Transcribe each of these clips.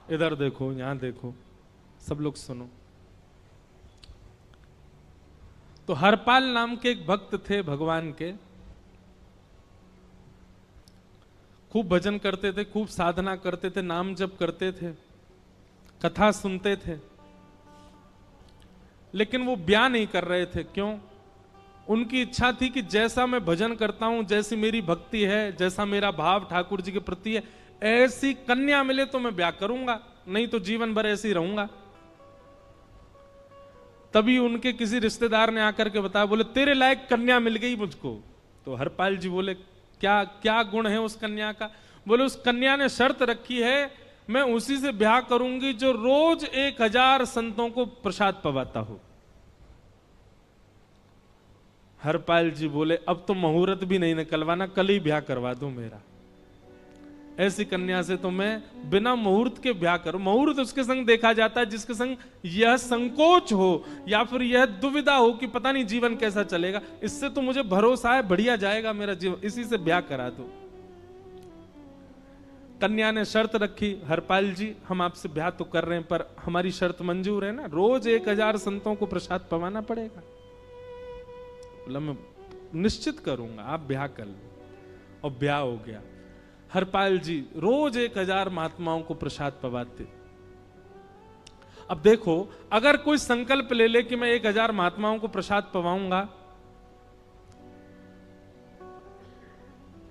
इधर देखो, यहां देखो, सब लोग सुनो। तो हरपाल नाम के एक भक्त थे भगवान के, खूब भजन करते थे, खूब साधना करते थे, नाम जप करते थे, कथा सुनते थे, लेकिन वो ब्याह नहीं कर रहे थे। क्यों? उनकी इच्छा थी कि जैसा मैं भजन करता हूं, जैसी मेरी भक्ति है, जैसा मेरा भाव ठाकुर जी के प्रति है, ऐसी कन्या मिले तो मैं ब्याह करूंगा, नहीं तो जीवन भर ऐसे ही रहूंगा। तभी उनके किसी रिश्तेदार ने आकर के बताया, बोले तेरे लायक कन्या मिल गई मुझको। तो हरपाल जी बोले, क्या क्या गुण है उस कन्या का? बोले उस कन्या ने शर्त रखी है, मैं उसी से ब्याह करूंगी जो रोज 1000 संतों को प्रसाद पवाता हो। हरपाल जी बोले, अब तो मुहूर्त भी नहीं निकलवाना, कल ही ब्याह करवा दो मेरा। ऐसी कन्या से तो मैं बिना मुहूर्त के ब्याह करूं। मुहूर्त उसके संग देखा जाता है जिसके संग यह संकोच हो या फिर यह दुविधा हो कि पता नहीं जीवन कैसा चलेगा। इससे तो मुझे भरोसा है बढ़िया जाएगा मेरा जीवन, इसी से ब्याह करा दो। कन्या ने शर्त रखी, हरपाल जी हम आपसे ब्याह तो कर रहे हैं, पर हमारी शर्त मंजूर है ना? रोज 1000 संतों को प्रसाद पवाना पड़ेगा। बोला मैं निश्चित करूंगा, आप ब्याह कर लो। और ब्याह हो गया। हरपाल जी रोज 1000 महात्माओं को प्रसाद पवाते। अब देखो, अगर कोई संकल्प ले ले कि मैं 1000 महात्माओं को प्रसाद पवाऊंगा,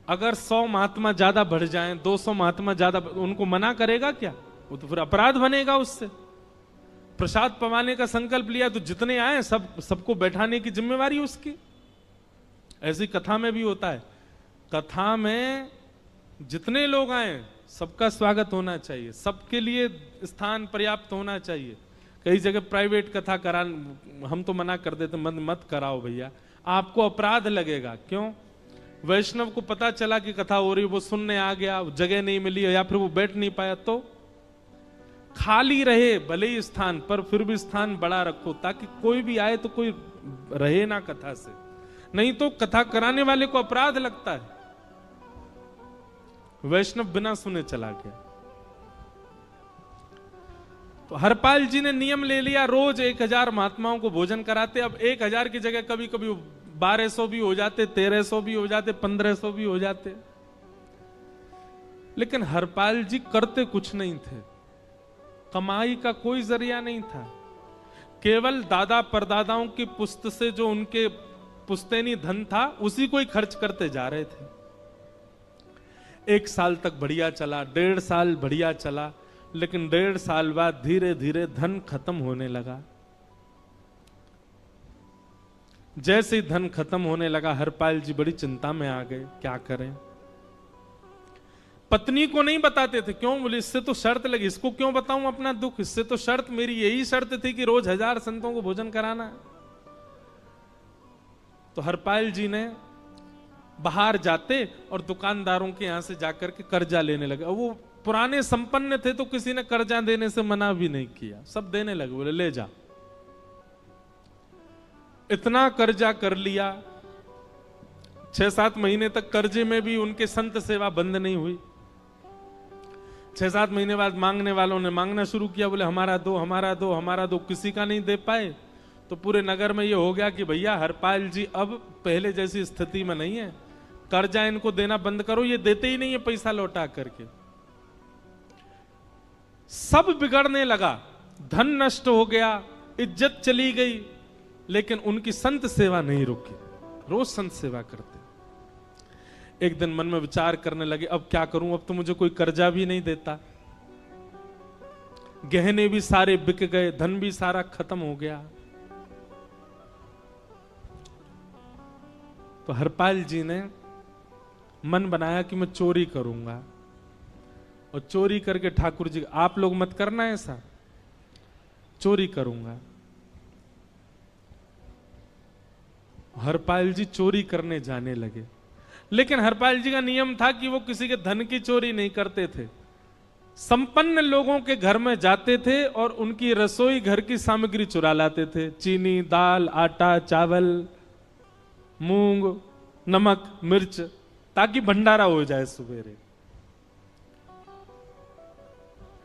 अगर 100 महात्मा ज्यादा बढ़ जाएं, 200 महात्मा ज्यादा, उनको मना करेगा क्या? वो तो फिर अपराध बनेगा उससे। प्रसाद पवाने का संकल्प लिया तो जितने आए सबको बैठाने की जिम्मेवारी उसकी। ऐसी कथा में भी होता है, कथा में जितने लोग आए सबका स्वागत होना चाहिए, सबके लिए स्थान पर्याप्त होना चाहिए। कई जगह प्राइवेट कथा करा, हम तो मना कर देते, मत कराओ भैया, आपको अपराध लगेगा। क्यों? वैष्णव को पता चला कि कथा हो रही, वो सुनने आ गया, जगह नहीं मिली या फिर वो बैठ नहीं पाया, तो खाली रहे भले ही स्थान, पर फिर भी स्थान बड़ा रखो ताकि कोई भी आए तो कोई रहे ना कथा से, नहीं तो कथा कराने वाले को अपराध लगता है। वैष्णव बिना सुने चला गया। तो हरपाल जी ने नियम ले लिया, रोज 1000 महात्माओं को भोजन कराते। अब 1000 की जगह कभी कभी 1200 भी हो जाते, 1300 भी हो जाते, 1500 भी हो जाते, लेकिन हरपाल जी करते कुछ नहीं थे। कमाई का कोई जरिया नहीं था, केवल दादा परदादाओं की पुश्त से जो उनके पुश्तैनी धन था उसी को ही खर्च करते जा रहे थे। 1 साल तक बढ़िया चला, 1.5 साल बढ़िया चला, लेकिन 1.5 साल बाद धीरे धीरे धन खत्म होने लगा। जैसे ही धन खत्म होने लगा, हरपाल जी बड़ी चिंता में आ गए, क्या करें। पत्नी को नहीं बताते थे। क्यों? बोले इससे तो शर्त लगी, इसको क्यों बताऊं अपना दुख, इससे तो शर्त, मेरी यही शर्त थी कि रोज 1000 संतों को भोजन कराना। तो हरपाल जी ने बाहर जाते और दुकानदारों के यहां से जाकर के कर्जा लेने लगे। वो पुराने संपन्न थे तो किसी ने कर्जा देने से मना भी नहीं किया, सब देने लगे, बोले ले जा। इतना कर्जा कर लिया, 6-7 महीने तक कर्जे में भी उनके संत सेवा बंद नहीं हुई। 6-7 महीने बाद मांगने वालों ने मांगना शुरू किया, बोले हमारा दो, हमारा दो, हमारा दो। किसी का नहीं दे पाए तो पूरे नगर में ये हो गया कि भैया हरपाल जी अब पहले जैसी स्थिति में नहीं है, कर्जा इनको देना बंद करो, ये देते ही नहीं है पैसा लौटा करके। सब बिगड़ने लगा, धन नष्ट हो गया, इज्जत चली गई, लेकिन उनकी संत सेवा नहीं रुकी, रोज संत सेवा करते। एक दिन मन में विचार करने लगे, अब क्या करूं, अब तो मुझे कोई कर्जा भी नहीं देता, गहने भी सारे बिक गए, धन भी सारा खत्म हो गया। तो हरपाल जी ने मन बनाया कि मैं चोरी करूंगा, और चोरी करके ठाकुर जी, आप लोग मत करना ऐसा, चोरी करूंगा। हरपाल जी चोरी करने जाने लगे, लेकिन हरपाल जी का नियम था कि वो किसी के धन की चोरी नहीं करते थे। संपन्न लोगों के घर में जाते थे और उनकी रसोई घर की सामग्री चुरा लाते थे, चीनी, दाल, आटा, चावल, मूंग, नमक, मिर्च, ताकि भंडारा हो जाए सवेरे।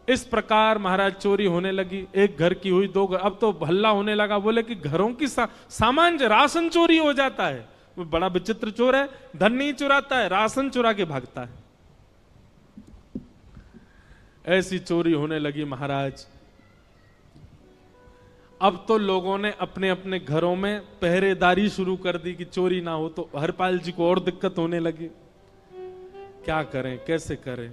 इस प्रकार महाराज चोरी होने लगी। एक घर की हुई, दो घर, अब तो हल्ला होने लगा। बोले कि घरों की सामान राशन चोरी हो जाता है। वो बड़ा विचित्र चोर है, धन नहीं चुराता है, राशन चुरा के भागता है। ऐसी चोरी होने लगी महाराज। अब तो लोगों ने अपने अपने घरों में पहरेदारी शुरू कर दी कि चोरी ना हो। तो हरपाल जी को और दिक्कत होने लगी, क्या करें, कैसे करें।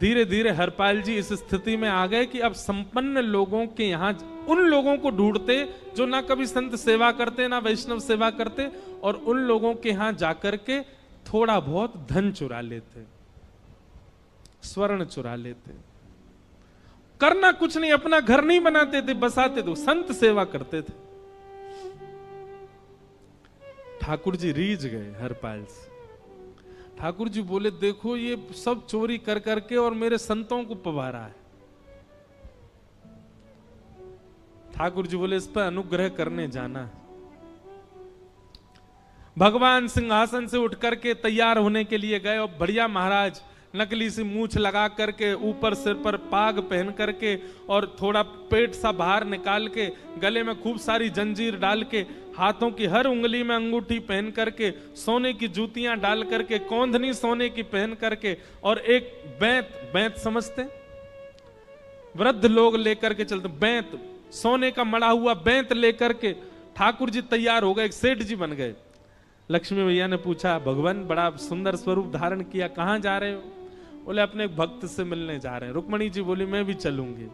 धीरे धीरे हरपाल जी इस स्थिति में आ गए कि अब संपन्न लोगों के यहां उन लोगों को ढूंढते जो ना कभी संत सेवा करते ना वैष्णव सेवा करते, और उन लोगों के यहां जाकर के थोड़ा बहुत धन चुरा लेते, स्वर्ण चुरा लेते। करना कुछ नहीं, अपना घर नहीं बनाते थे, बसाते थे, संत सेवा करते थे। ठाकुर जी रीझ गए हरपाल से। ठाकुर जी बोले, देखो ये सब चोरी कर करके और मेरे संतों को पवा रहा है। ठाकुर जी बोले, इस पर अनुग्रह करने जाना है। भगवान सिंहासन से उठ करके तैयार होने के लिए गए, और बढ़िया महाराज नकली सी मूछ लगा करके, ऊपर सिर पर पाग पहन करके, और थोड़ा पेट सा बाहर निकाल के, गले में खूब सारी जंजीर डाल के, हाथों की हर उंगली में अंगूठी पहन करके, सोने की जूतियां डाल करके, कौंधनी सोने की पहन करके, और एक बैंत समझते, वृद्ध लोग लेकर के चलते, बैंत, सोने का मड़ा हुआ बैंत लेकर के ठाकुर जी तैयार हो गए, एक सेठ जी बन गए। लक्ष्मी भैया ने पूछा, भगवान बड़ा सुंदर स्वरूप धारण किया, कहां जा रहे हो? बोले, अपने भक्त से मिलने जा रहे हैं। रुक्मणी जी बोली, मैं भी चलूंगी।